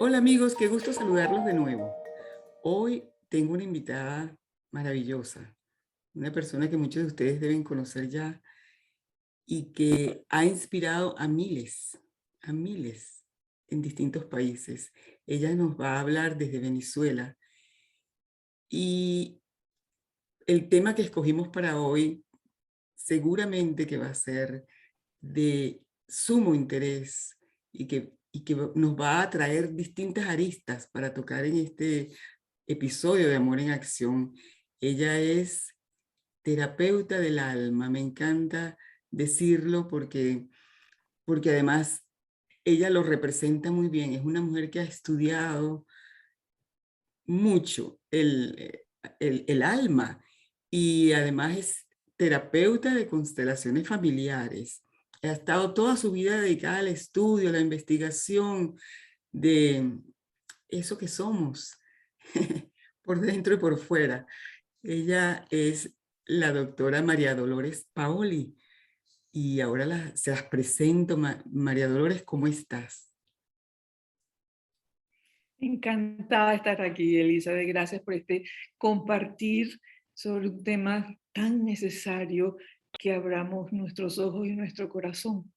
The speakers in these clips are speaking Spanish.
Hola amigos, qué gusto saludarlos de nuevo. Hoy tengo una invitada maravillosa, una persona que muchos de ustedes deben conocer ya y que ha inspirado a miles en distintos países. Ella nos va a hablar desde Venezuela y el tema que escogimos para hoy seguramente que va a ser de sumo interés y que nos va a traer distintas aristas para tocar en este episodio de Amor en Acción. Ella es terapeuta del alma. Me encanta decirlo porque además ella lo representa muy bien. Es una mujer que ha estudiado mucho el alma y además es terapeuta de constelaciones familiares. Ha estado toda su vida dedicada al estudio, a la investigación de eso que somos, por dentro y por fuera. Ella es la doctora María Dolores Paoli y ahora se las presento. María Dolores, ¿cómo estás? Encantada de estar aquí, Elizabeth. Gracias por este compartir sobre un tema tan necesario que abramos nuestros ojos y nuestro corazón,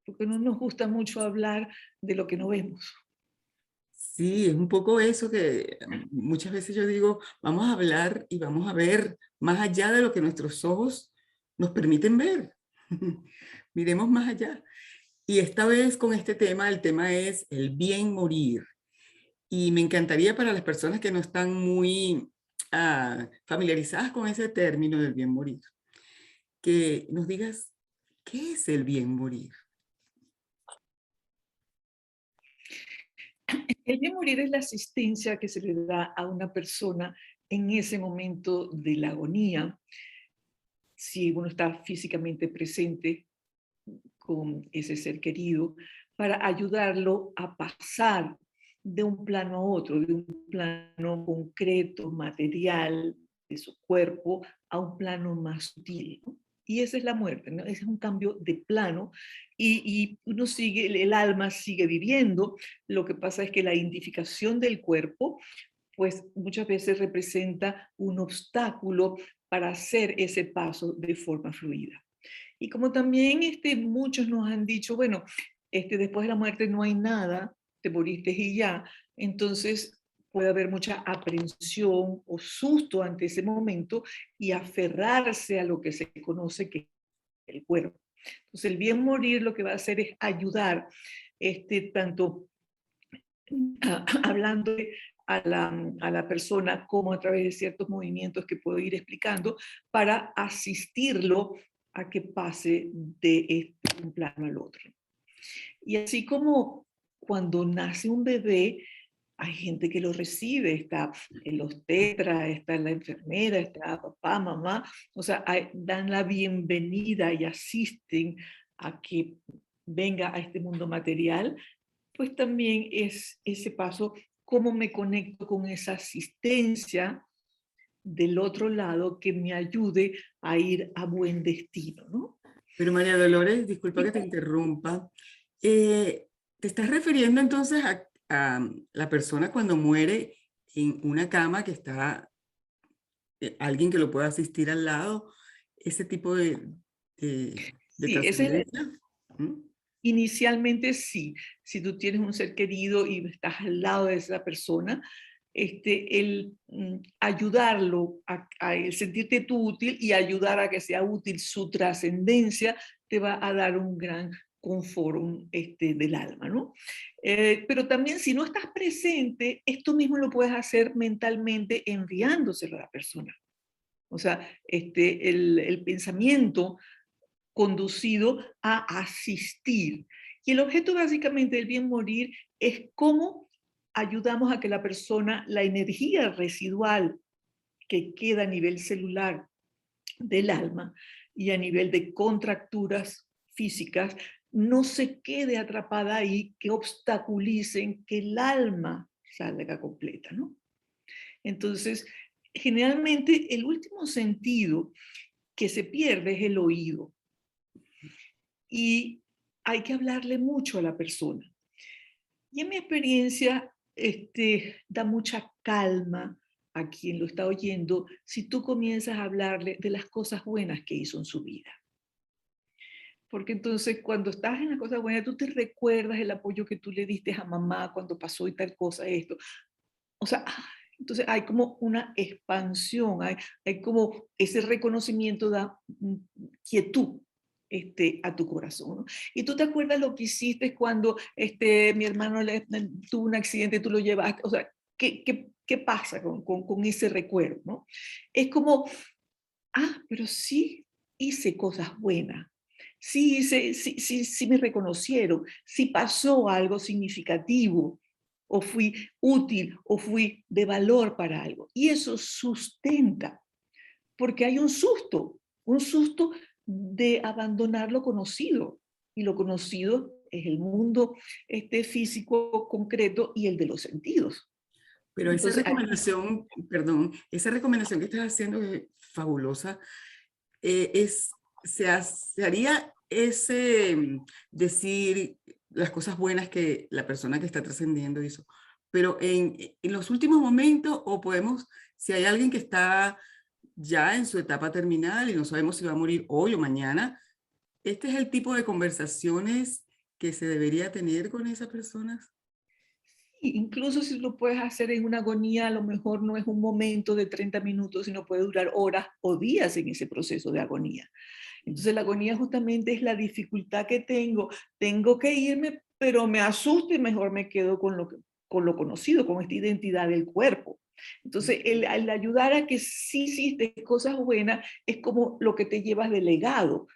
porque no nos gusta mucho hablar de lo que no vemos. Sí, es un poco eso que muchas veces yo digo, vamos a hablar y vamos a ver más allá de lo que nuestros ojos nos permiten ver. Miremos más allá. Y esta vez con este tema, el tema es el bien morir. Y me encantaría para las personas que no están muy familiarizadas con ese término del bien morir, que nos digas, ¿qué es el bien morir? El bien morir es la asistencia que se le da a una persona en ese momento de la agonía, si uno está físicamente presente con ese ser querido, para ayudarlo a pasar de un plano a otro, de un plano concreto, material de su cuerpo, a un plano más sutil, ¿no? Y esa es la muerte, ¿no? Ese es un cambio de plano y uno sigue, el alma sigue viviendo. Lo que pasa es que la identificación del cuerpo, pues muchas veces representa un obstáculo para hacer ese paso de forma fluida. Y como también muchos nos han dicho, bueno, después de la muerte no hay nada, te moriste y ya, entonces puede haber mucha aprensión o susto ante ese momento y aferrarse a lo que se conoce que es el cuerpo. Entonces el bien morir lo que va a hacer es ayudar, tanto hablando a la persona como a través de ciertos movimientos que puedo ir explicando para asistirlo a que pase de un plano al otro. Y así como cuando nace un bebé, hay gente que lo recibe, está en los tetras, está la enfermera, está papá, mamá, o sea, dan la bienvenida y asisten a que venga a este mundo material, pues también es ese paso, cómo me conecto con esa asistencia del otro lado que me ayude a ir a buen destino, ¿no? Pero María Dolores, disculpa que te interrumpa. ¿Te estás refiriendo entonces a la persona cuando muere en una cama que está alguien que lo pueda asistir al lado? Ese tipo de Sí, ese, trascendencia. ¿Mm? inicialmente sí, si tú tienes un ser querido y estás al lado de esa persona, el ayudarlo a el sentirte tú útil y ayudar a que sea útil su trascendencia te va a dar un gran confort del alma, ¿no? Pero también si no estás presente, esto mismo lo puedes hacer mentalmente enviándoselo a la persona. O sea, el pensamiento conducido a asistir. Y el objeto básicamente del bien morir es cómo ayudamos a que la persona, la energía residual que queda a nivel celular del alma y a nivel de contracturas físicas, no se quede atrapada ahí, que obstaculicen que el alma salga completa, ¿no? Entonces, generalmente el último sentido que se pierde es el oído. Y hay que hablarle mucho a la persona. Y en mi experiencia, da mucha calma a quien lo está oyendo si tú comienzas a hablarle de las cosas buenas que hizo en su vida. Porque entonces cuando estás en las cosas buenas, tú te recuerdas el apoyo que tú le diste a mamá cuando pasó y tal cosa, esto. O sea, entonces hay como una expansión, hay como ese reconocimiento da quietud a tu corazón, ¿no? Y tú te acuerdas lo que hiciste cuando mi hermano tuvo un accidente, tú lo llevaste, o sea, ¿qué pasa con ese recuerdo, ¿no? Es como, pero sí hice cosas buenas, sí me reconocieron, sí pasó algo significativo, o fui útil, o fui de valor para algo. Y eso sustenta, porque hay un susto de abandonar lo conocido. Y lo conocido es el mundo físico concreto y el de los sentidos. Pero esa Entonces, recomendación, perdón, esa recomendación que estás haciendo es fabulosa. Se haría ese decir las cosas buenas que la persona que está trascendiendo hizo, pero en los últimos momentos, o podemos, si hay alguien que está ya en su etapa terminal y no sabemos si va a morir hoy o mañana, este es el tipo de conversaciones que se debería tener con esas personas. incluso si lo puedes hacer en una agonía, a lo mejor no es un momento de 30 minutos, sino puede durar horas o días en ese proceso de agonía. Entonces la agonía justamente es la dificultad que tengo que irme, pero me asusto y mejor me quedo con lo conocido, con esta identidad del cuerpo. Entonces, el ayudar a que sí hiciste cosas buenas es como lo que te llevas de legado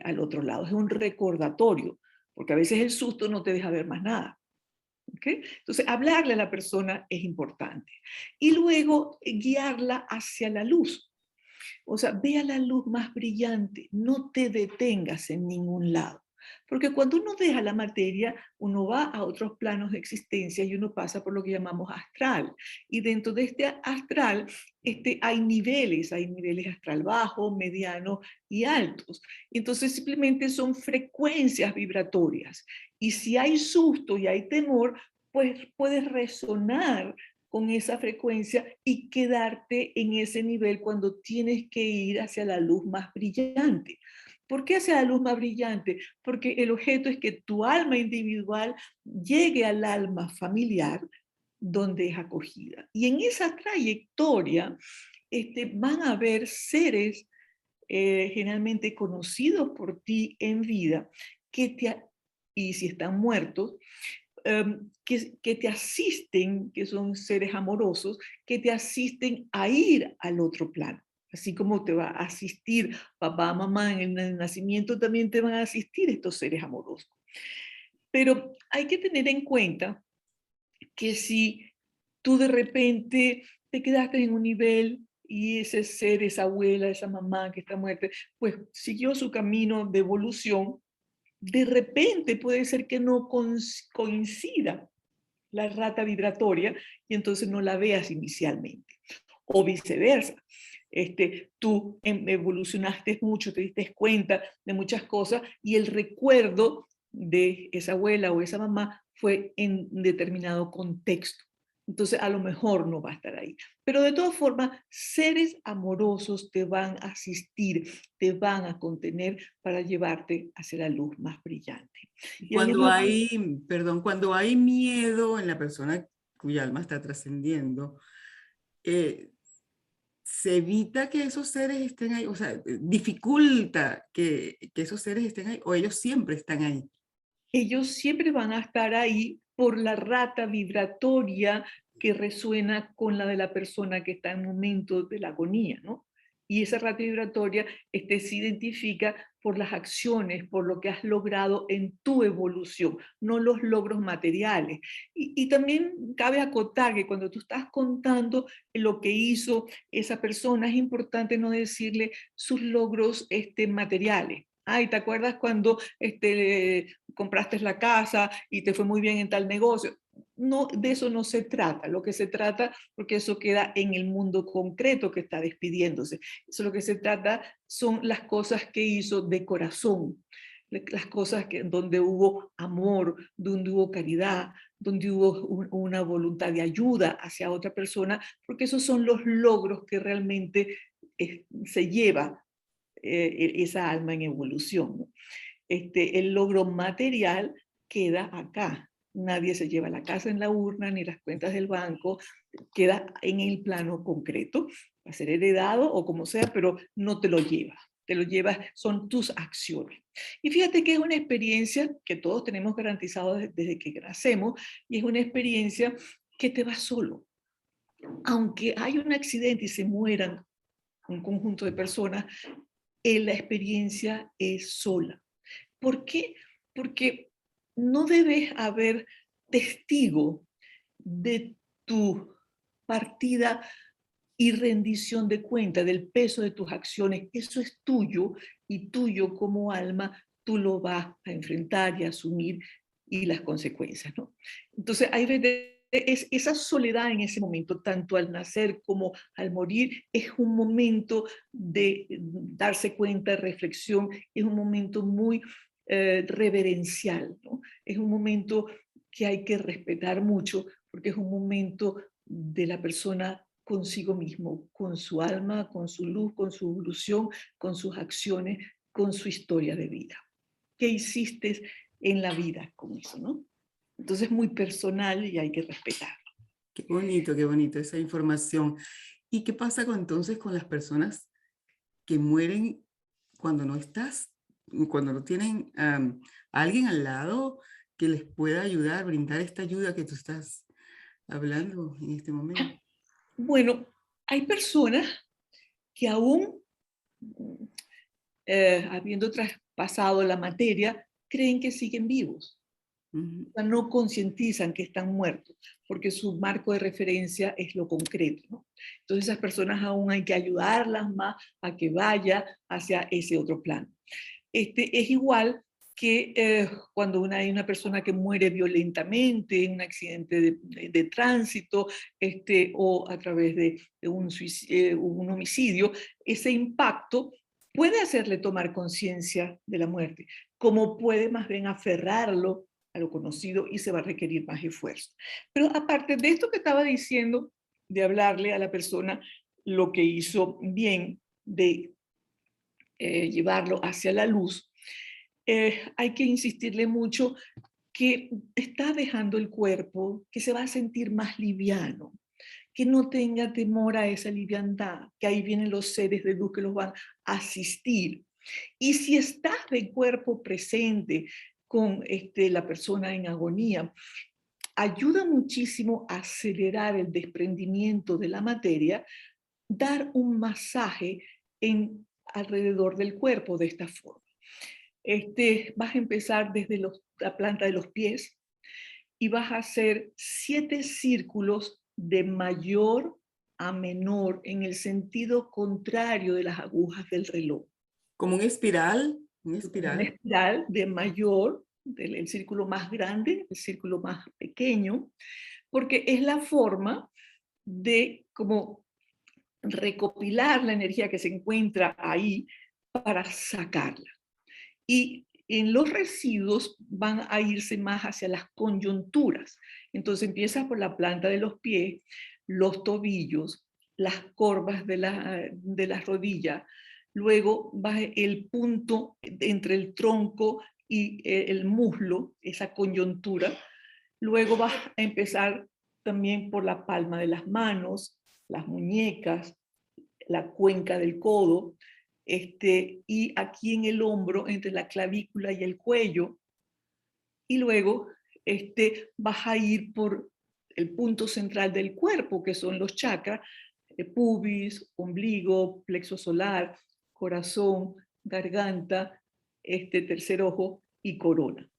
al otro lado, es un recordatorio, porque a veces el susto no te deja ver más nada. ¿Okay? Entonces, hablarle a la persona es importante. Y luego guiarla hacia la luz. O sea, ve a la luz más brillante, no te detengas en ningún lado. Porque cuando uno deja la materia, uno va a otros planos de existencia y uno pasa por lo que llamamos astral. Y dentro de este astral hay niveles astral bajo, mediano y altos. Entonces simplemente son frecuencias vibratorias. Y si hay susto y hay temor, pues puedes resonar con esa frecuencia y quedarte en ese nivel cuando tienes que ir hacia la luz más brillante. ¿Por qué hacia la luz más brillante? Porque el objeto es que tu alma individual llegue al alma familiar donde es acogida. Y en esa trayectoria van a haber seres generalmente conocidos por ti en vida que y si están muertos, que te asisten, que son seres amorosos, que te asisten a ir al otro plano. Así como te va a asistir papá, mamá en el nacimiento, también te van a asistir estos seres amorosos. Pero hay que tener en cuenta que si tú de repente te quedaste en un nivel y ese ser, esa abuela, esa mamá que está muerta, pues siguió su camino de evolución, de repente puede ser que no coincida la rata vibratoria y entonces no la veas inicialmente. O viceversa. Tú evolucionaste mucho, te diste cuenta de muchas cosas y el recuerdo de esa abuela o esa mamá fue en determinado contexto. Entonces a lo mejor no va a estar ahí. Pero de todas formas, seres amorosos te van a asistir, te van a contener para llevarte hacia la luz más brillante. Y hay Cuando algo que hay, perdón, cuando hay miedo en la persona cuya alma está trascendiendo, eh, se evita que esos seres estén ahí, o sea, dificulta que esos seres estén ahí, o ellos siempre están ahí. ellos siempre van a estar ahí por la rata vibratoria que resuena con la de la persona que está en momento de la agonía, ¿no? Y esa rata vibratoria se identifica por las acciones, por lo que has logrado en tu evolución, no los logros materiales. Y también cabe acotar que cuando tú estás contando lo que hizo esa persona, es importante no decirle sus logros materiales. Ay, ¿te acuerdas cuando compraste la casa y te fue muy bien en tal negocio? No, de eso no se trata. Lo que se trata, porque eso queda en el mundo concreto que está despidiéndose. Eso lo que se trata son las cosas que hizo de corazón, las cosas donde hubo amor, donde hubo caridad, donde hubo una voluntad de ayuda hacia otra persona, porque esos son los logros que realmente se lleva esa alma en evolución, ¿no? El logro material queda acá. Nadie se lleva la casa en la urna, ni las cuentas del banco, queda en el plano concreto, va a ser heredado o como sea, pero no te lo llevas. Te lo llevas, son tus acciones. Y fíjate que es una experiencia que todos tenemos garantizado desde que nacemos, y es una experiencia que te va solo. Aunque hay un accidente y se mueran un conjunto de personas, la experiencia es sola. ¿Por qué? Porque no debes haber testigo de tu partida y rendición de cuenta del peso de tus acciones. Eso es tuyo, y tuyo como alma, tú lo vas a enfrentar y a asumir, y las consecuencias, ¿no? Entonces, hay veces esa soledad en ese momento, tanto al nacer como al morir, es un momento de darse cuenta, de reflexión, es un momento muy reverencial, ¿no? Es un momento que hay que respetar mucho, porque es un momento de la persona consigo mismo, con su alma, con su luz, con su evolución, con sus acciones, con su historia de vida. ¿Qué hiciste en la vida con eso, no? Entonces es muy personal y hay que respetarlo. Qué bonito esa información. ¿Y qué pasa entonces con las personas que mueren cuando no estás, cuando no tienen a alguien al lado que les pueda ayudar, brindar esta ayuda que tú estás hablando en este momento? Bueno, hay personas que aún habiendo traspasado la materia, creen que siguen vivos. Ujú. No concientizan que están muertos, porque su marco de referencia es lo concreto, ¿no? Entonces esas personas aún hay que ayudarlas más a que vaya hacia ese otro plano. Es igual que cuando hay una persona que muere violentamente en un accidente de tránsito, o a través de un homicidio, ese impacto puede hacerle tomar conciencia de la muerte, como puede más bien aferrarlo a lo conocido, y se va a requerir más esfuerzo. Pero aparte de esto que estaba diciendo, de hablarle a la persona lo que hizo bien, de llevarlo hacia la luz, hay que insistirle mucho que está dejando el cuerpo, que se va a sentir más liviano, que no tenga temor a esa liviandad, que ahí vienen los seres de luz que los van a asistir. Y si estás de cuerpo presente con la persona en agonía, ayuda muchísimo a acelerar el desprendimiento de la materia, dar un masaje alrededor del cuerpo de esta forma. Vas a empezar desde la planta de los pies y vas a hacer 7 círculos de mayor a menor en el sentido contrario de las agujas del reloj. Como un Una espiral. espiral de mayor, el círculo más grande, el círculo más pequeño, porque es la forma de como recopilar la energía que se encuentra ahí para sacarla. Y en los residuos van a irse más hacia las coyunturas. Entonces empiezas por la planta de los pies, los tobillos, las corvas de las rodillas, luego va el punto entre el tronco y el muslo, esa coyuntura. Luego vas a empezar también por la palma de las manos, las muñecas, la cuenca del codo, y aquí en el hombro, entre la clavícula y el cuello, y luego vas a ir por el punto central del cuerpo, que son los chakras, pubis, ombligo, plexo solar, corazón, garganta, tercer ojo y corona.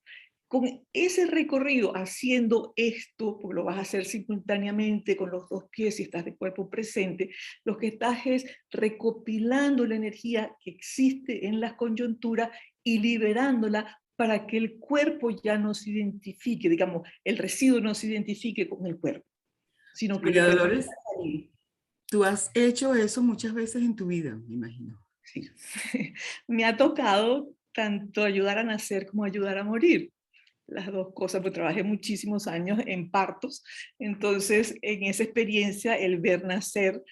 Con ese recorrido, haciendo esto, porque lo vas a hacer simultáneamente con los 2 pies si estás de cuerpo presente, lo que estás es recopilando la energía que existe en las coyunturas y liberándola para que el cuerpo ya no se identifique, digamos, el residuo no se identifique con el cuerpo, sino que le María permita Dolores, salir. tú has hecho eso muchas veces en tu vida, me imagino. Sí. Me ha tocado tanto ayudar a nacer como ayudar a morir. las dos cosas, pues trabajé muchísimos años en partos, entonces en esa experiencia el ver nacer,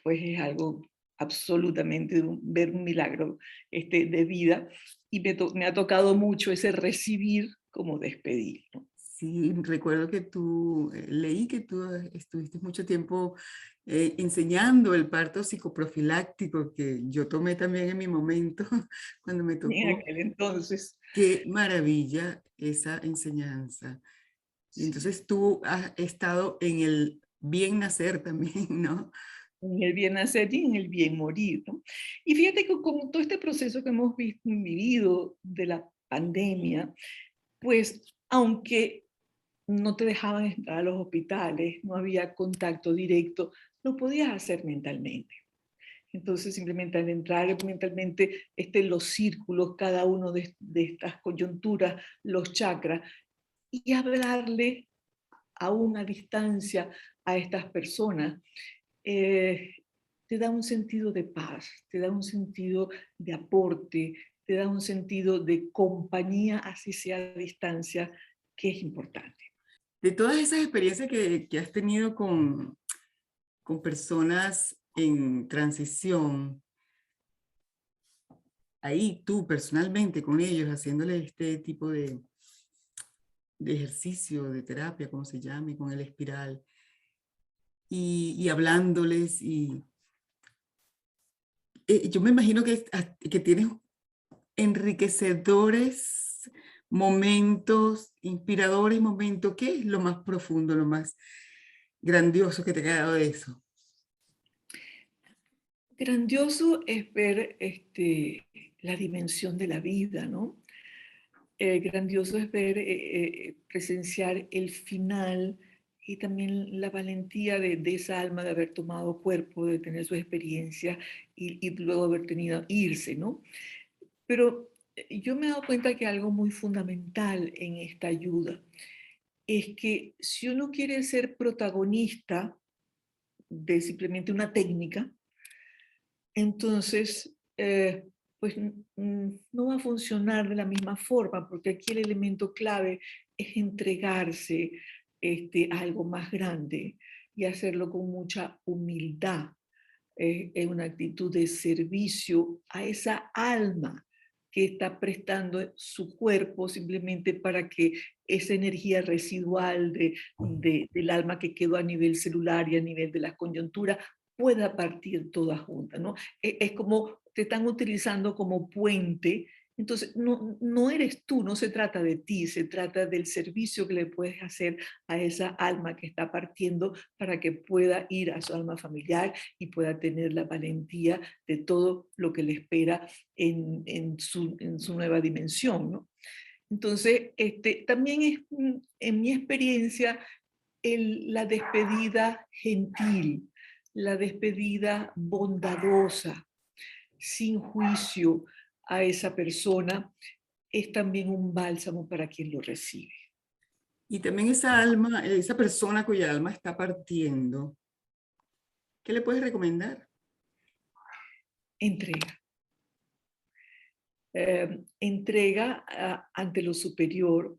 pues es algo absolutamente, ver un milagro de vida, y me ha tocado mucho ese recibir como despedir, ¿no? Sí, recuerdo que tú, leí que tú estuviste mucho tiempo enseñando el parto psicoprofiláctico que yo tomé también en mi momento cuando me En tocó. aquel entonces, Qué maravilla esa enseñanza. Y sí. entonces tú has estado en el bien nacer también, ¿no? En el bien nacer y en el bien morir, ¿no? Y fíjate que con todo este proceso que hemos vivido de la pandemia, pues aunque no te dejaban entrar a los hospitales, no había contacto directo, lo podías hacer mentalmente. Entonces, simplemente al entrar mentalmente los círculos, cada uno de estas coyunturas, los chakras, y hablarle a una distancia a estas personas, eh, te da un sentido de paz, te da un sentido de aporte, te da un sentido de compañía, así sea a distancia, que es importante. De todas esas experiencias que has tenido con personas en transición, ahí tú personalmente con ellos, haciéndole este tipo de ejercicio, de terapia, como se llame, con el espiral, y hablándoles, y yo me imagino que tienes enriquecedores momentos, inspiradores momentos. ¿Qué es lo más profundo, lo más grandioso que te ha quedado de eso? Grandioso es ver la dimensión de la vida, ¿no? Grandioso es ver, presenciar el final y también la valentía de esa alma de haber tomado cuerpo, de tener su experiencia y luego haber tenido irse, ¿no? Pero yo me he dado cuenta que algo muy fundamental en esta ayuda es que si uno quiere ser protagonista de simplemente una técnica, entonces, pues no va a funcionar de la misma forma, porque aquí el elemento clave es entregarse a algo más grande y hacerlo con mucha humildad. Es una actitud de servicio a esa alma que está prestando su cuerpo simplemente para que esa energía residual del alma que quedó a nivel celular y a nivel de las coyunturas pueda partir toda junta, ¿no? Es como te están utilizando como puente. Entonces, no eres tú, no se trata de ti, se trata del servicio que le puedes hacer a esa alma que está partiendo para que pueda ir a su alma familiar y pueda tener la valentía de todo lo que le espera en su nueva dimensión, ¿no? Entonces, también es, en mi experiencia, la despedida gentil, la despedida bondadosa, sin juicio a esa persona, es también un bálsamo para quien lo recibe. Y también esa alma, esa persona cuya alma está partiendo, ¿qué le puedes recomendar? Entrega. Entrega ante lo superior.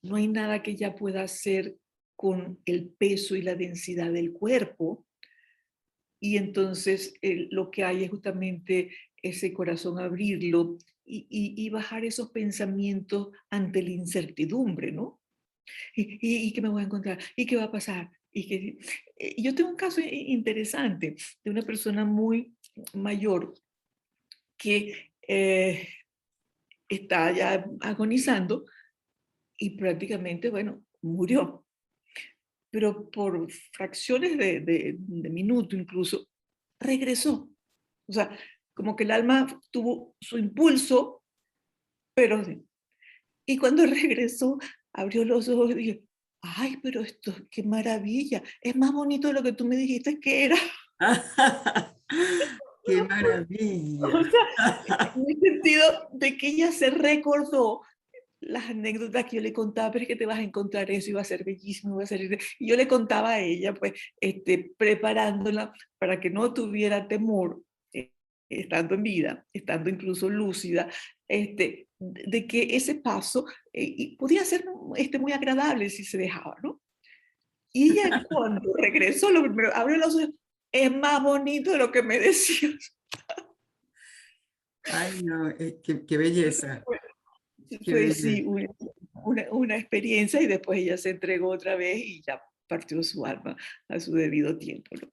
No hay nada que ella pueda hacer con el peso y la densidad del cuerpo. Y entonces lo que hay es justamente ese corazón abrirlo y bajar esos pensamientos ante la incertidumbre, ¿no? ¿Y qué me voy a encontrar? ¿Y qué va a pasar? Yo tengo un caso interesante de una persona muy mayor que está ya agonizando y prácticamente, bueno, murió. Pero por fracciones de minuto incluso, regresó. O sea, como que el alma tuvo su impulso, pero... Y cuando regresó, abrió los ojos y dijo, ay, pero esto, qué maravilla, es más bonito de lo que tú me dijiste que era. ¡Qué O maravilla! sea, en el sentido de que ella se recordó las anécdotas que yo le contaba, pero es que te vas a encontrar eso, iba a ser bellísimo, iba a ser... Y yo le contaba a ella, pues, preparándola para que no tuviera temor estando en vida, estando incluso lúcida, de que ese paso y podía ser muy agradable si se dejaba, ¿no? Y ella cuando regresó, lo primero, abrió los ojos, es más bonito de lo que me decías. Ay, no, qué belleza, qué Fue sí, belleza. una experiencia y después ella se entregó otra vez y ya partió su alma a su debido tiempo, ¿no?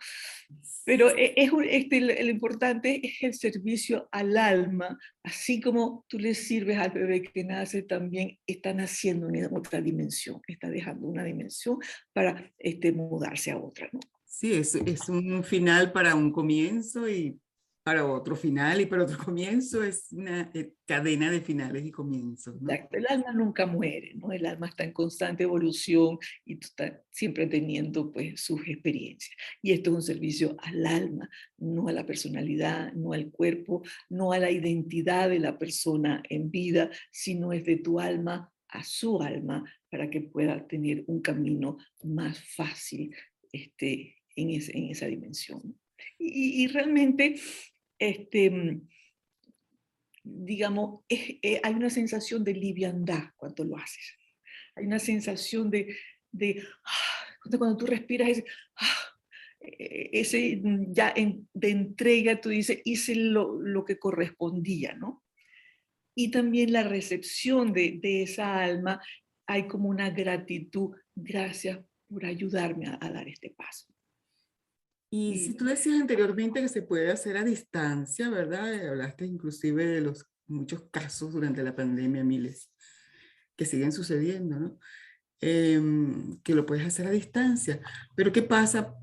Pero lo importante es el servicio al alma, así como tú le sirves al bebé que nace, también está naciendo en otra dimensión, está dejando una dimensión para mudarse a otra, ¿no? Sí, es un final para un comienzo y para otro final y para otro comienzo. Es una cadena de finales y comienzos, ¿no? Exacto. El alma nunca muere, ¿no? El alma está en constante evolución y tú estás siempre teniendo pues sus experiencias. Y esto es un servicio al alma, no a la personalidad, no al cuerpo, no a la identidad de la persona en vida, sino es de tu alma a su alma para que pueda tener un camino más fácil en esa dimensión. Y realmente, este, digamos, hay una sensación de liviandad cuando lo haces. Hay una sensación cuando tú respiras, ese ya de entrega, tú dices, hice lo que correspondía, ¿no? Y también la recepción de esa alma, hay como una gratitud, gracias por ayudarme a dar este paso. Y si Y tú decías anteriormente que se puede hacer a distancia, ¿verdad? Hablaste inclusive de los muchos casos durante la pandemia, miles, que siguen sucediendo, ¿no? Que lo puedes hacer a distancia. Pero ¿qué pasa?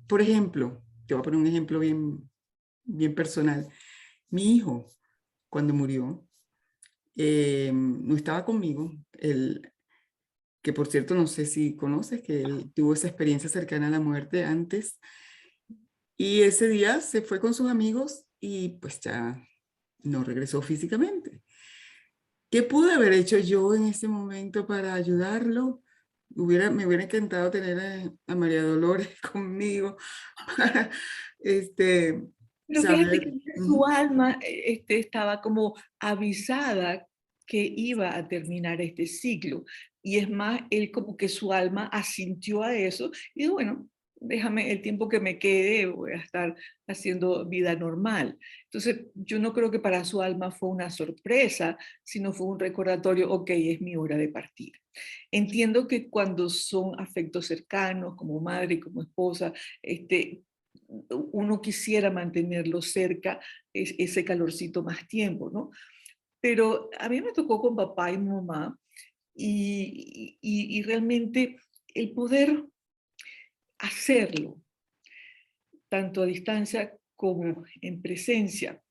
Por ejemplo, te voy a poner un ejemplo bien personal. Mi hijo, cuando murió, no estaba conmigo. Él, que por cierto, no sé si conoces, que él tuvo esa experiencia cercana a la muerte antes. Y ese día se fue con sus amigos y pues ya no regresó físicamente. ¿Qué pude haber hecho yo en ese momento para ayudarlo? Me hubiera encantado tener a María Dolores conmigo para pero fíjate que saber. su Ujú. alma estaba como avisada que iba a terminar este ciclo. Y es más, él como que su alma asintió a eso y dijo, bueno, déjame el tiempo que me quede, voy a estar haciendo vida normal. Entonces, yo no creo que para su alma fue una sorpresa, sino fue un recordatorio, ok, es mi hora de partir. Entiendo que cuando son afectos cercanos, como madre y como esposa, uno quisiera mantenerlo cerca, ese calorcito más tiempo, ¿no? Pero a mí me tocó con papá y mamá y realmente el poder hacerlo, tanto a distancia como en presencia,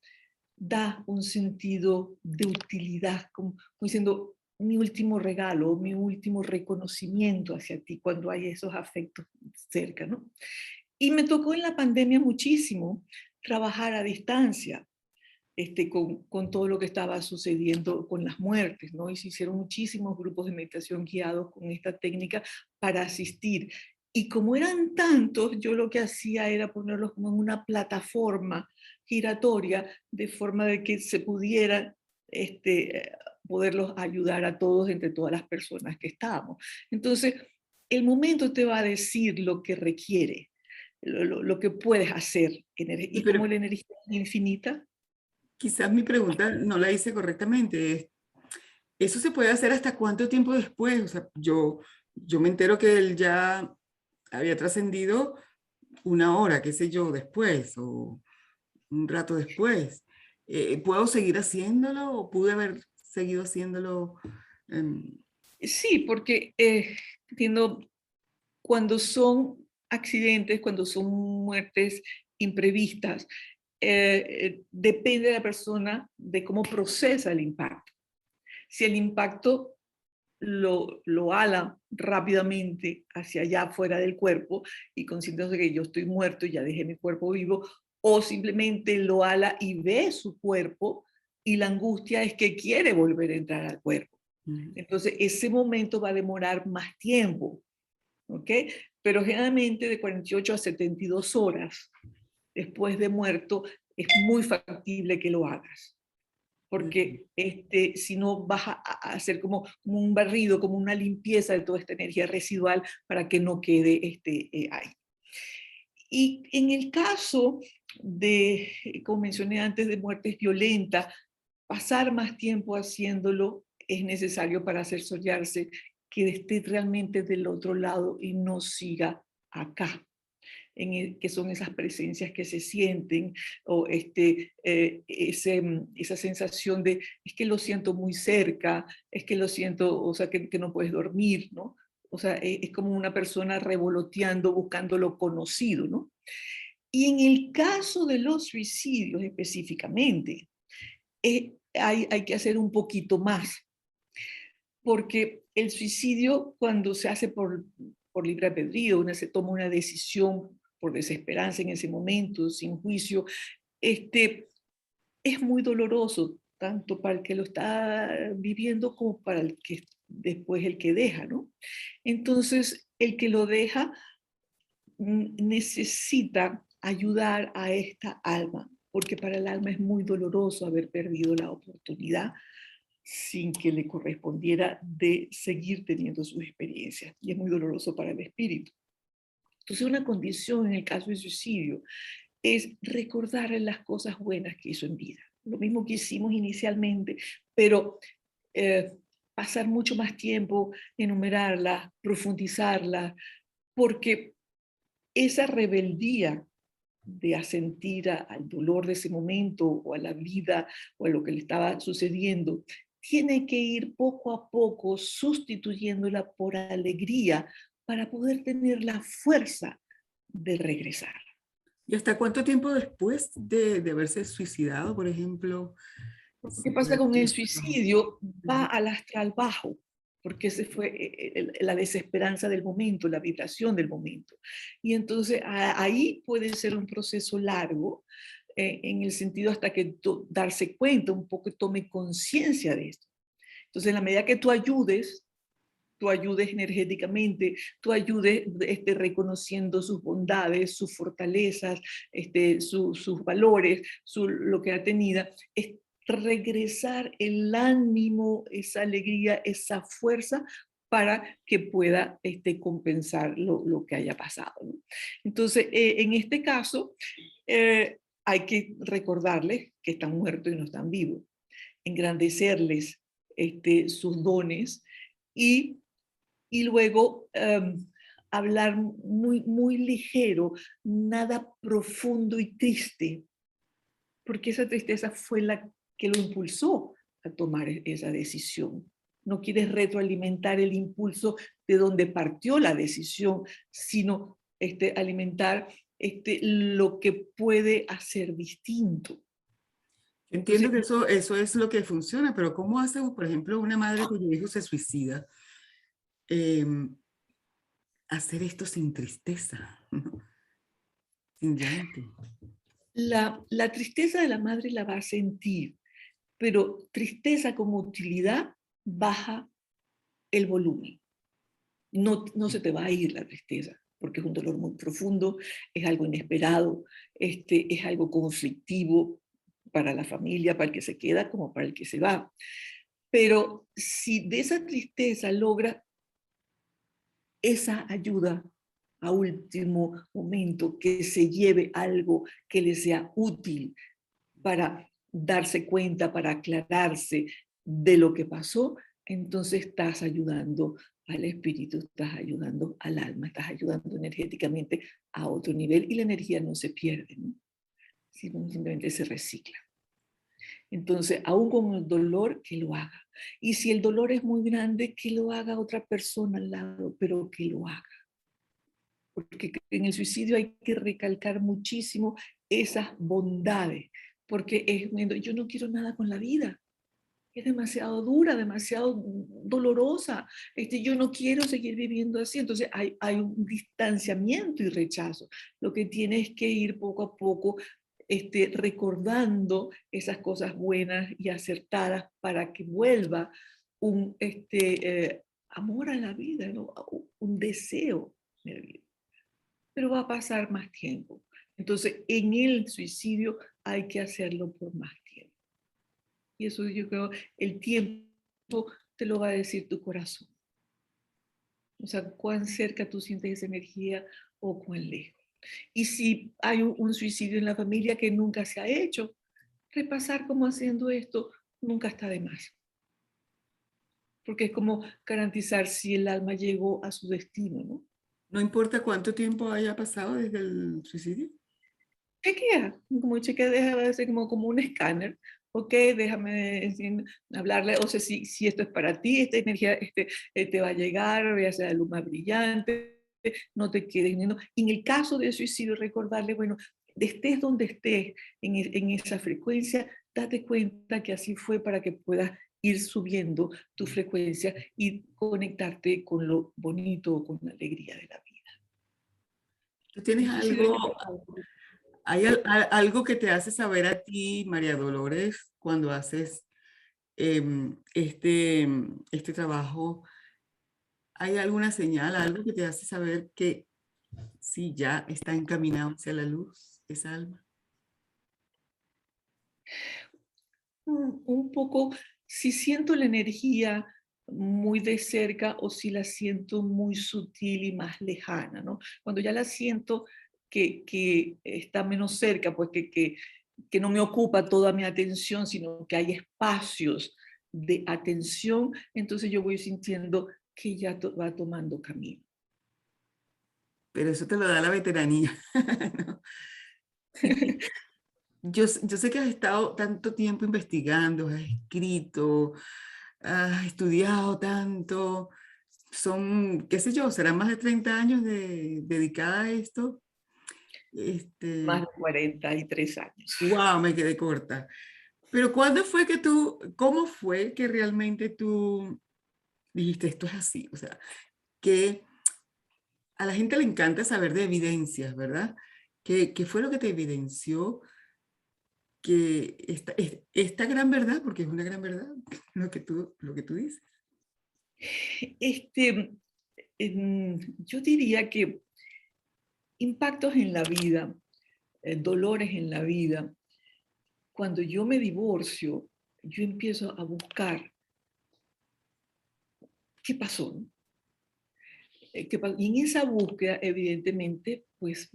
da un sentido de utilidad, como diciendo, mi último regalo, mi último reconocimiento hacia ti cuando hay esos afectos cerca, ¿no? Y me tocó en la pandemia muchísimo trabajar a distancia, con todo lo que estaba sucediendo con las muertes, ¿no? Y se hicieron muchísimos grupos de meditación guiados con esta técnica para asistir. Y como eran tantos, yo lo que hacía era ponerlos como en una plataforma giratoria, de forma de que se pudiera poderlos ayudar a todos entre todas las personas que estábamos. Entonces, el momento te va a decir lo que requiere, lo que puedes hacer. Sí, Y como pero la energía es infinita, quizás mi pregunta no la hice correctamente. ¿Eso se puede hacer hasta cuánto tiempo después? O sea, yo me entero que él ya había trascendido una hora, qué sé yo, después o un rato después. ¿Puedo seguir haciéndolo o pude haber seguido haciéndolo? em, sí, porque entiendo, cuando son accidentes, cuando son muertes imprevistas, depende de la persona de cómo procesa el impacto. Si el impacto lo ala rápidamente hacia allá fuera del cuerpo y consciente de que yo estoy muerto y ya dejé mi cuerpo vivo, o simplemente lo ala y ve su cuerpo y la angustia es que quiere volver a entrar al cuerpo. mm, Entonces, ese momento va a demorar más tiempo, ¿ok? Pero generalmente de 48 a 72 horas después de muerto, es muy factible que lo hagas. Porque si no vas a hacer como un barrido, como una limpieza de toda esta energía residual para que no quede ahí. Y en el caso de, como mencioné antes, de muertes violentas, pasar más tiempo haciéndolo es necesario para asesorarse que esté realmente del otro lado y no siga acá. Que son esas presencias que se sienten, o esa sensación de, es que lo siento muy cerca, es que lo siento, o sea, que no puedes dormir, ¿no? O sea, es como una persona revoloteando, buscando lo conocido, ¿no? Y en el caso de los suicidios específicamente, hay que hacer un poquito más, porque el suicidio, cuando se hace por libre albedrío, uno se toma una decisión por desesperanza en ese momento, sin juicio, es muy doloroso, tanto para el que lo está viviendo como para el que después el que deja, ¿no? Entonces, el que lo deja necesita ayudar a esta alma, porque para el alma es muy doloroso haber perdido la oportunidad sin que le correspondiera de seguir teniendo sus experiencias, y es muy doloroso para el espíritu. Entonces, una condición en el caso de suicidio es recordar las cosas buenas que hizo en vida. Lo mismo que hicimos inicialmente, pero pasar mucho más tiempo, enumerarlas, profundizarlas, porque esa rebeldía de asentir al dolor de ese momento o a la vida o a lo que le estaba sucediendo, tiene que ir poco a poco sustituyéndola por alegría para poder tener la fuerza de regresar. ¿Y hasta cuánto tiempo después de haberse suicidado, por ejemplo? ¿Qué pasa con el suicidio? Va al astral bajo, porque ese fue la desesperanza del momento, la vibración del momento. Y entonces ahí puede ser un proceso largo, en el sentido hasta que darse cuenta un poco, tome conciencia de esto. Entonces, en la medida que tú ayudes energéticamente, tú ayudes reconociendo sus bondades, sus fortalezas, sus valores, lo que ha tenido, es regresar el ánimo, esa alegría, esa fuerza para que pueda compensar lo que haya pasado, ¿no? Entonces, en este caso, hay que recordarles que están muertos y no están vivos, engrandecerles sus dones y luego hablar muy, muy ligero, nada profundo y triste, porque esa tristeza fue la que lo impulsó a tomar esa decisión. No quieres retroalimentar el impulso de donde partió la decisión, sino alimentar lo que puede hacer distinto. Yo entiendo Entonces, que eso es lo que funciona, pero ¿cómo hace, por ejemplo, una madre cuyo hijo se suicida, hacer esto sin tristeza, sin llanto? la tristeza de la madre la va a sentir, pero tristeza como utilidad baja el volumen. No se te va a ir la tristeza, porque es un dolor muy profundo, es algo inesperado, es algo conflictivo para la familia, para el que se queda como para el que se va. Pero si de esa tristeza logra esa ayuda a último momento, que se lleve algo que le sea útil para darse cuenta, para aclararse de lo que pasó, entonces estás ayudando al espíritu, estás ayudando al alma, estás ayudando energéticamente a otro nivel y la energía no se pierde, ¿no? Simplemente se recicla. Entonces, aún con el dolor, que lo haga. Y si el dolor es muy grande, que lo haga otra persona al lado, pero que lo haga. Porque en el suicidio hay que recalcar muchísimo esas bondades, porque yo no quiero nada con la vida, es demasiado dura, demasiado dolorosa, yo no quiero seguir viviendo así, entonces hay un distanciamiento y rechazo. Lo que tienes que ir poco a poco recordando esas cosas buenas y acertadas para que vuelva un amor a la vida, ¿no? Un deseo de la vida, pero va a pasar más tiempo. Entonces, en el suicidio hay que hacerlo por más tiempo. Y eso yo creo, el tiempo te lo va a decir tu corazón. O sea, cuán cerca tú sientes esa energía o cuán lejos. Y si hay un suicidio en la familia que nunca se ha hecho, repasar cómo haciendo esto nunca está de más. Porque es como garantizar si el alma llegó a su destino, ¿no? No importa cuánto tiempo haya pasado desde el suicidio. Chequea, como chequea, deja ser como un escáner. Ok, déjame hablarle, o sea, si esto es para ti, esta energía te va a llegar, voy a ser la luz más brillante, no te quedes viendo. En el caso de suicidio, recordarle, bueno, estés donde estés en esa frecuencia, date cuenta que así fue para que puedas ir subiendo tu frecuencia y conectarte con lo bonito, con la alegría de la vida. ¿Tú tienes No sé si ves que te... hay algo que te hace saber a ti, María Dolores, cuando haces este trabajo? ¿Hay alguna señal, algo que te hace saber que sí, ya está encaminado hacia la luz, esa alma? Un poco, si siento la energía muy de cerca o si la siento muy sutil y más lejana, ¿no? Cuando ya la siento que está menos cerca, pues que no me ocupa toda mi atención, sino que hay espacios de atención, entonces yo voy sintiendo que ya va tomando camino. Pero eso te lo da la veteranía, ¿no? Y yo sé que has estado tanto tiempo investigando, has escrito, has estudiado tanto. Son, qué sé yo, serán más de 30 años dedicada a esto. Más de 43 años. Wow, me quedé corta. Pero ¿cuándo fue que cómo fue que realmente tú dijiste esto es así? O sea, que a la gente le encanta saber de evidencias, ¿verdad? ¿Qué fue lo que te evidenció que esta gran verdad, porque es una gran verdad, lo que tú dices? Este, yo diría que impactos en la vida, dolores en la vida. Cuando yo me divorcio, yo empiezo a buscar qué pasó, ¿no? Y en esa búsqueda, evidentemente, pues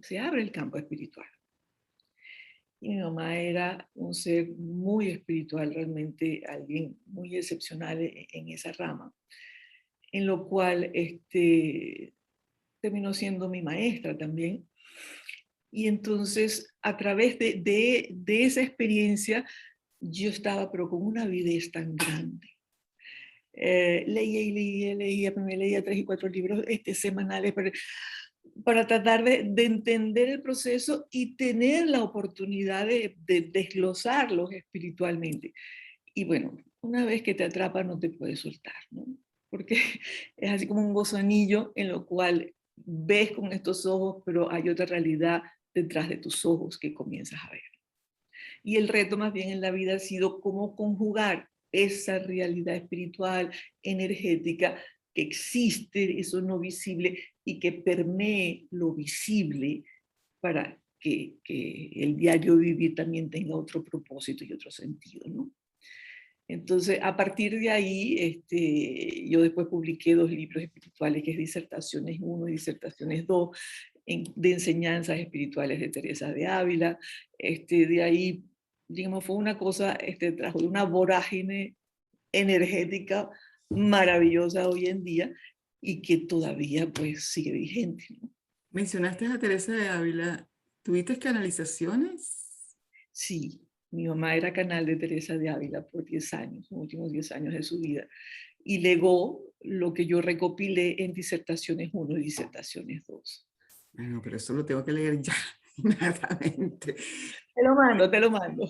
se abre el campo espiritual. Y mi mamá era un ser muy espiritual, realmente alguien muy excepcional en esa rama, en lo cual terminó siendo mi maestra también. Y entonces, a través de esa experiencia, yo estaba, pero con una avidez tan grande. Leía y leía, me leía 3 y 4 libros semanales para tratar de entender el proceso y tener la oportunidad de desglosarlos espiritualmente. Y bueno, una vez que te atrapa no te puedes soltar, ¿no? Porque es así como un gozanillo en lo cual ves con estos ojos, pero hay otra realidad detrás de tus ojos que comienzas a ver. Y el reto más bien en la vida ha sido cómo conjugar esa realidad espiritual, energética, que existe, eso no visible, y que permee lo visible para que el diario vivir también tenga otro propósito y otro sentido, ¿no? Entonces, a partir de ahí, yo después publiqué 2 libros espirituales, que es Disertaciones 1 y Disertaciones 2, de enseñanzas espirituales de Teresa de Ávila. De ahí, digamos, fue una cosa, trajo una vorágine energética maravillosa hoy en día y que todavía pues sigue vigente, ¿no? Mencionaste a Teresa de Ávila. ¿Tuviste canalizaciones? Sí, mi mamá era canal de Teresa de Ávila por 10 años, los últimos 10 años de su vida, y legó lo que yo recopilé en Disertaciones 1 y Disertaciones 2. Bueno, pero eso lo tengo que leer ya, inmediatamente. Te lo mando, te lo mando.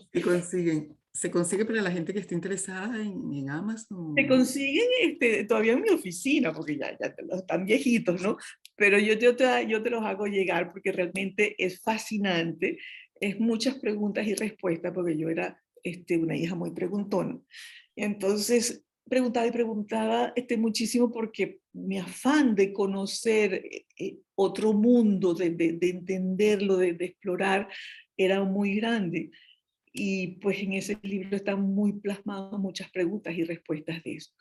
Se consigue para la gente que esté interesada en Se Amazon. consiguen todavía en mi oficina, porque ya están viejitos, ¿no? Pero yo te los hago llegar porque realmente es fascinante. Es muchas preguntas y respuestas, porque yo era una hija muy preguntona. Entonces, preguntaba y preguntaba muchísimo porque mi afán de conocer otro mundo, de entenderlo, de explorar, era muy grande. Y pues en ese libro están muy plasmadas muchas preguntas y respuestas de eso.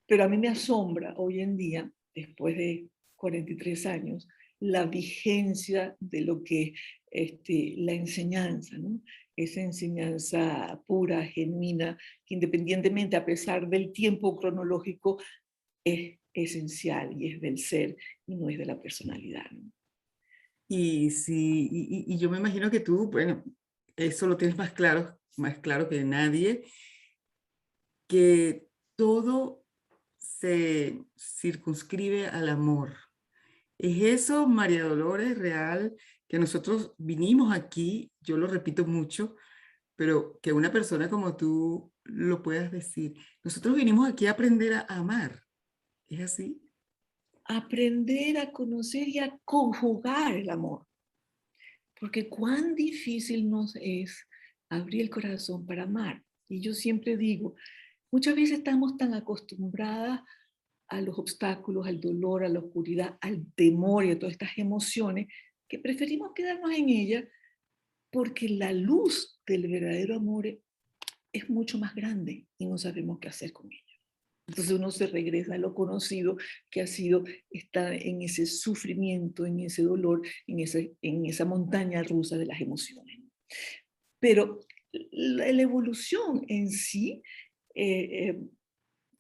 Pero a mí me asombra hoy en día, después de 43 años, la vigencia de lo que la enseñanza, ¿no? Esa enseñanza pura, genuina, que independientemente, a pesar del tiempo cronológico, es esencial y es del ser y no es de la personalidad, ¿no? Y, sí, y yo me imagino que tú, bueno, eso lo tienes más claro que nadie, que todo se circunscribe al amor. ¿Es eso, María Dolores, real, que nosotros vinimos aquí, yo lo repito mucho, pero que una persona como tú lo puedas decir? Nosotros vinimos aquí a aprender a amar. ¿Es así? Aprender a conocer y a conjugar el amor. Porque cuán difícil nos es abrir el corazón para amar. Y yo siempre digo, muchas veces estamos tan acostumbradas a los obstáculos, al dolor, a la oscuridad, al temor y a todas estas emociones, que preferimos quedarnos en ellas porque la luz del verdadero amor es mucho más grande y no sabemos qué hacer con ella. Entonces uno se regresa a lo conocido, que ha sido estar en ese sufrimiento, en ese dolor, en esa montaña rusa de las emociones. Pero la evolución en sí eh, eh,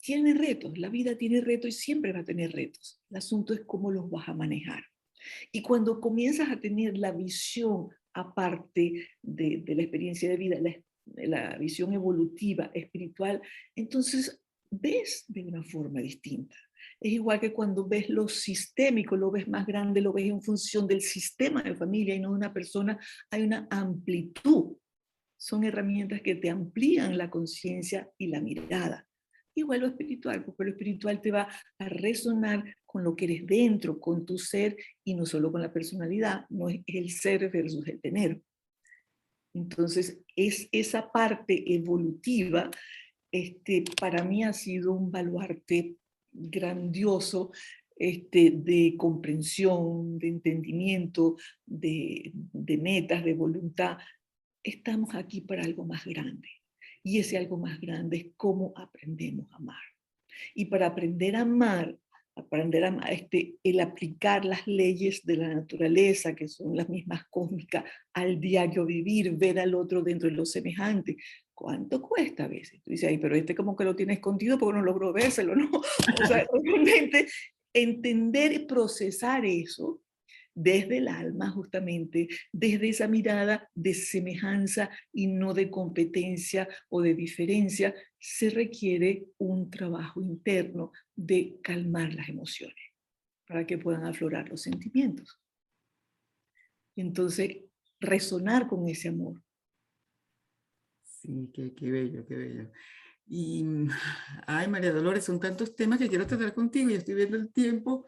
tiene retos, la vida tiene retos y siempre va a tener retos. El asunto es cómo los vas a manejar. Y cuando comienzas a tener la visión aparte de la experiencia de vida, la visión evolutiva, espiritual, entonces ves de una forma distinta. Es igual que cuando ves lo sistémico, lo ves más grande, lo ves en función del sistema de familia y no de una persona, hay una amplitud. Son herramientas que te amplían la conciencia y la mirada. Igual lo espiritual, porque lo espiritual te va a resonar con lo que eres dentro, con tu ser y no solo con la personalidad, no es el ser versus el tener. Entonces, es esa parte evolutiva, para mí ha sido un baluarte grandioso de comprensión, de entendimiento, de metas, de voluntad. Estamos aquí para algo más grande. Y ese algo más grande es cómo aprendemos a amar. Y para aprender a amar el aplicar las leyes de la naturaleza, que son las mismas cósmicas, al diario vivir, ver al otro dentro de lo semejante. ¿Cuánto cuesta a veces? Tú dices, ay, pero como que lo tiene escondido porque no logró vérselo, ¿no? O sea, realmente entender y procesar eso desde el alma, justamente, desde esa mirada de semejanza y no de competencia o de diferencia, se requiere un trabajo interno de calmar las emociones para que puedan aflorar los sentimientos. Entonces, resonar con ese amor. Sí, qué bello, qué bello. Y, ay, María Dolores, son tantos temas que quiero tratar contigo y estoy viendo el tiempo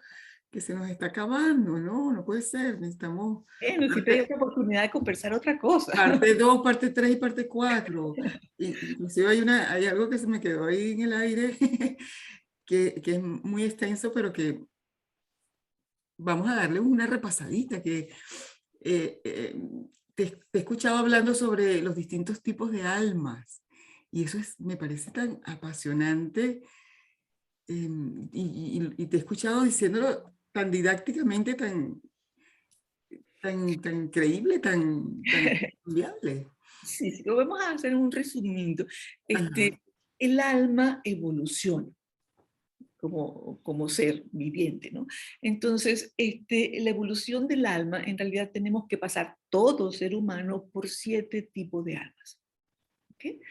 que se nos está acabando, ¿no? No puede ser, necesitamos Bueno, siempre hay otra oportunidad de conversar otra cosa. parte 2, parte 3 y parte 4. Inclusive hay algo que se me quedó ahí en el aire que es muy extenso, pero que vamos a darle una repasadita, que eh, eh, te he escuchado hablando sobre los distintos tipos de almas y eso me parece tan apasionante y te he escuchado diciéndolo tan didácticamente, tan increíble, tan viable. Sí, sí, lo vamos a hacer un resumimiento. Ajá, El alma evoluciona como ser viviente, ¿no? Entonces, la evolución del alma, en realidad tenemos que pasar todo ser humano por 7 tipos de almas, ¿ok?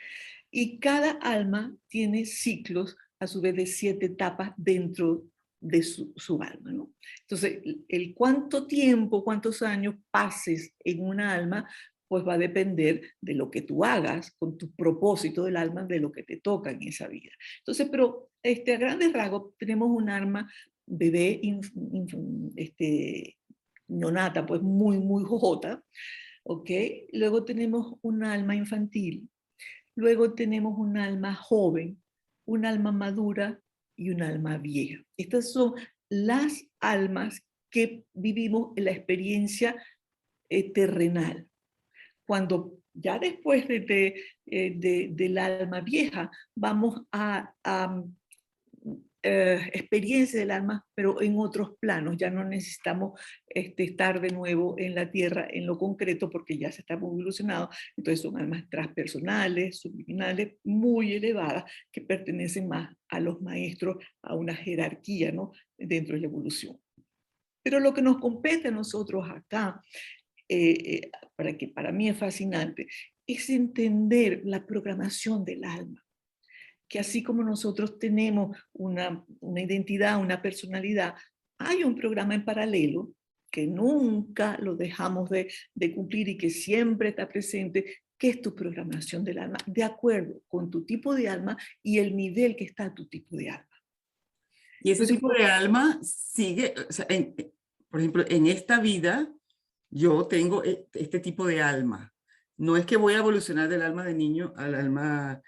Y cada alma tiene ciclos, a su vez, de 7 etapas dentro de su alma, ¿no? Entonces, el cuánto tiempo, cuántos años pases en una alma, pues va a depender de lo que tú hagas con tu propósito del alma, de lo que te toca en esa vida. Entonces, pero a grandes rasgos tenemos un alma bebé, neonata, pues muy jojota, ¿ok? Luego tenemos un alma infantil, luego tenemos un alma joven, un alma madura y un alma vieja. Estas son las almas que vivimos en la experiencia terrenal. cuando ya después del alma vieja, vamos a experiencia del alma, pero en otros planos. Ya no necesitamos estar de nuevo en la tierra, en lo concreto, porque ya se está muy evolucionado. Entonces son almas transpersonales, subliminales, muy elevadas, que pertenecen más a los maestros, a una jerarquía, ¿no?, dentro de la evolución. Pero lo que nos compete a nosotros acá, que para mí es fascinante, es entender la programación del alma, que así como nosotros tenemos una identidad, una personalidad, hay un programa en paralelo que nunca lo dejamos de cumplir y que siempre está presente, que es tu programación del alma, de acuerdo con tu tipo de alma y el nivel que está tu tipo de alma. Y ese Entonces, tipo de alma sigue, o sea, por ejemplo, en esta vida yo tengo este tipo de alma. No es que voy a evolucionar del alma de niño al alma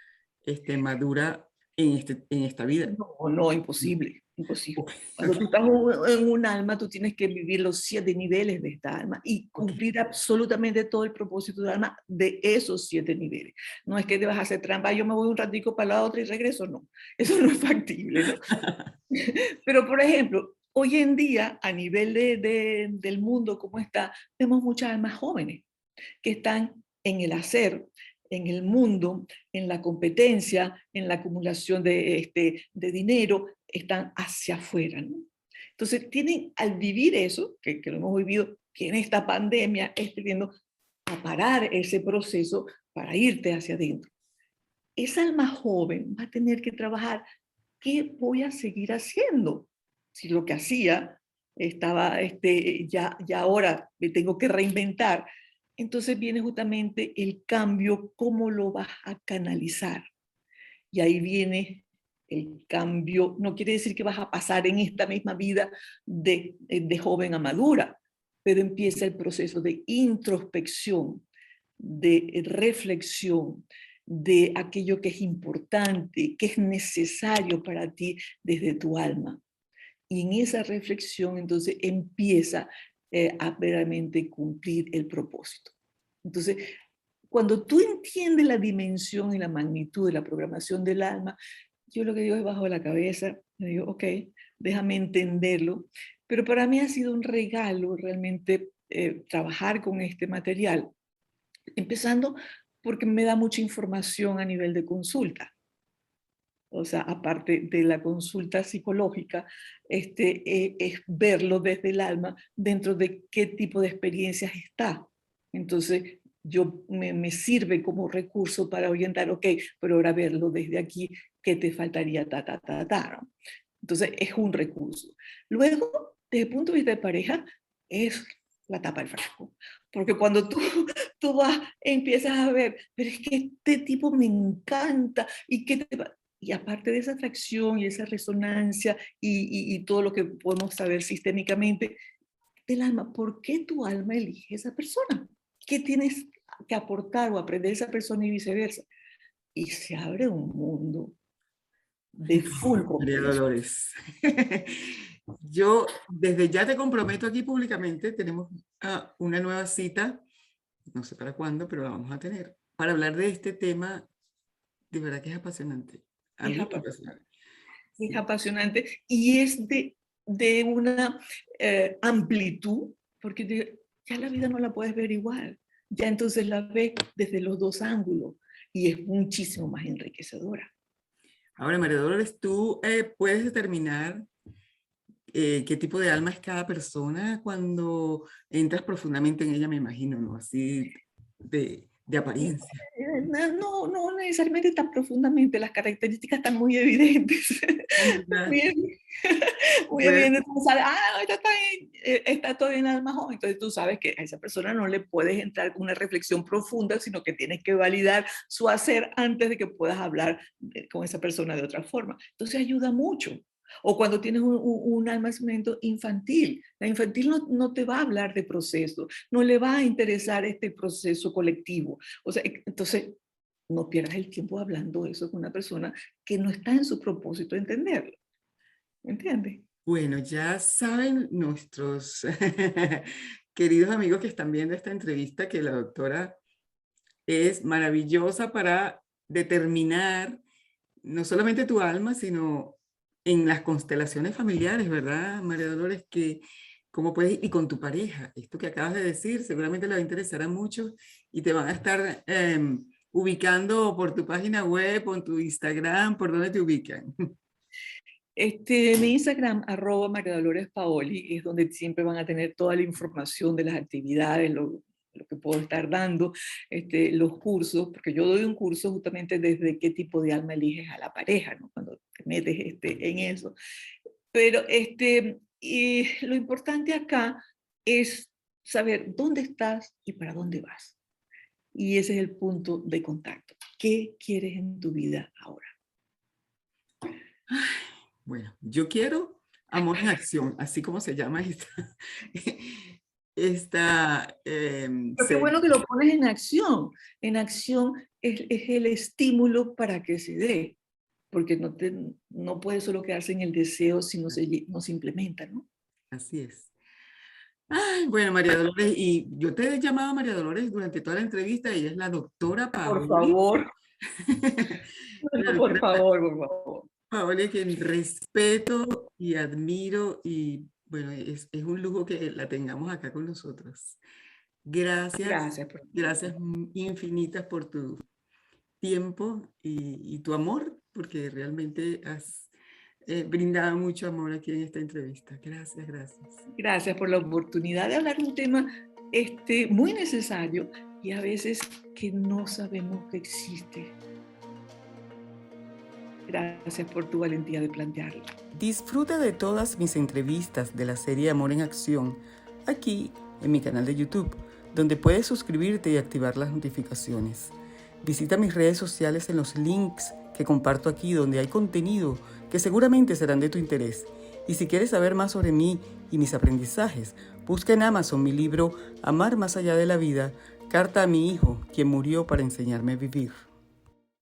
madura en esta vida. no, no, imposible, imposible. Ok, Cuando tú estás en un alma, tú tienes que vivir los 7 niveles de esta alma y ok. cumplir absolutamente todo el propósito del alma de esos 7 niveles. No es que te vas a hacer trampa, yo me voy un ratico para la otra y regreso, no. Eso no es factible, ¿no? Pero, por ejemplo, hoy en día, a nivel del mundo como está, vemos muchas almas jóvenes que están en el hacer, en el mundo, en la competencia, en la acumulación de dinero, están hacia afuera, ¿no? Entonces, tienen, al vivir eso, que lo hemos vivido, que en esta pandemia es viendo a parar ese proceso para irte hacia adentro. Esa alma joven va a tener que trabajar. ¿Qué voy a seguir haciendo? Si lo que hacía estaba, ya ahora me tengo que reinventar. Entonces viene justamente el cambio, cómo lo vas a canalizar. Y ahí viene el cambio. No quiere decir que vas a pasar en esta misma vida de joven a madura, pero empieza el proceso de introspección, de reflexión, de aquello que es importante, que es necesario para ti desde tu alma. Y en esa reflexión entonces empieza a verdaderamente cumplir el propósito. Entonces, cuando tú entiendes la dimensión y la magnitud de la programación del alma, yo lo que digo es bajo la cabeza, me digo, ok, déjame entenderlo, pero para mí ha sido un regalo realmente trabajar con este material, empezando porque me da mucha información a nivel de consulta. O sea, aparte de la consulta psicológica, es verlo desde el alma dentro de qué tipo de experiencias está. Entonces, me sirve como recurso para orientar, ok, pero ahora verlo desde aquí, ¿qué te faltaría? ¿No? Entonces, es un recurso. Luego, desde el punto de vista de pareja, es la tapa del frasco. Porque cuando tú vas, empiezas a ver, pero es que este tipo me encanta, y qué te va. Y aparte de esa atracción y esa resonancia y todo lo que podemos saber sistémicamente del alma, ¿por qué tu alma elige esa persona? ¿Qué tienes que aportar o aprender de esa persona y viceversa? Y se abre un mundo de full María comprensión. Dolores. Yo desde ya te comprometo aquí públicamente, tenemos una nueva cita, no sé para cuándo, pero la vamos a tener, para hablar de este tema, de verdad que es apasionante. A Es, mí me apasiona. es Sí. apasionante y es de una amplitud, porque ya la vida no la puedes ver igual. Ya entonces la ves desde los dos ángulos y es muchísimo más enriquecedora. Ahora, María Dolores, tú puedes determinar qué tipo de alma es cada persona cuando entras profundamente en ella, me imagino, ¿no? Así de apariencia. No, no necesariamente tan profundamente, las características están muy evidentes. Ya, Muy, muy puedes, evidentes. Tú sabes, no, está todo en alma joven. Entonces tú sabes que a esa persona no le puedes entrar con una reflexión profunda, sino que tienes que validar su hacer antes de que puedas hablar con esa persona de otra forma. Entonces ayuda mucho. O cuando tienes un almacenamiento infantil. La infantil no te va a hablar de proceso, no le va a interesar este proceso colectivo. O sea, entonces no pierdas el tiempo hablando eso con una persona que no está en su propósito de entenderlo. ¿Me entiendes? bueno, ya saben nuestros queridos amigos que están viendo esta entrevista que la doctora es maravillosa para determinar no solamente tu alma, sino en las constelaciones familiares, ¿verdad, María Dolores? Que cómo puedes, y con tu pareja, esto que acabas de decir, seguramente le va a interesar a muchos y te van a estar ubicando por tu página web, por tu Instagram, por donde te ubican. Mi Instagram, María Dolores Paoli, es donde siempre van a tener toda la información de las actividades, lo que puedo estar dando, los cursos, porque yo doy un curso justamente desde qué tipo de alma eliges a la pareja, ¿no? Cuando te metes en eso. Pero y lo importante acá es saber dónde estás y para dónde vas. Y ese es el punto de contacto. ¿Qué quieres en tu vida ahora? Bueno, yo quiero amor en acción, así como se llama esta Pero qué serie. bueno que lo pones en acción. En acción es el estímulo para que se dé, porque no puede solo quedarse en el deseo si no se implementa, ¿no? Así es. Ay, bueno, María Dolores, y yo te he llamado María Dolores durante toda la entrevista, ella es la doctora Por Paoli. favor, La por doctora favor, por favor. Paoli, quien respeto y admiro, y bueno, es un lujo que la tengamos acá con nosotros. Gracias, Gracias. gracias infinitas por tu tiempo y tu amor, porque realmente has brindado mucho amor aquí en esta entrevista. Gracias, gracias. Gracias por la oportunidad de hablar de un tema muy necesario y a veces que no sabemos que existe. Gracias por tu valentía de plantearlo. Disfruta de todas mis entrevistas de la serie Amor en Acción aquí en mi canal de YouTube, donde puedes suscribirte y activar las notificaciones. Visita mis redes sociales en los links que comparto aquí, donde hay contenido que seguramente serán de tu interés. Y si quieres saber más sobre mí y mis aprendizajes, busca en Amazon mi libro Amar más allá de la vida, carta a mi hijo, quien murió para enseñarme a vivir.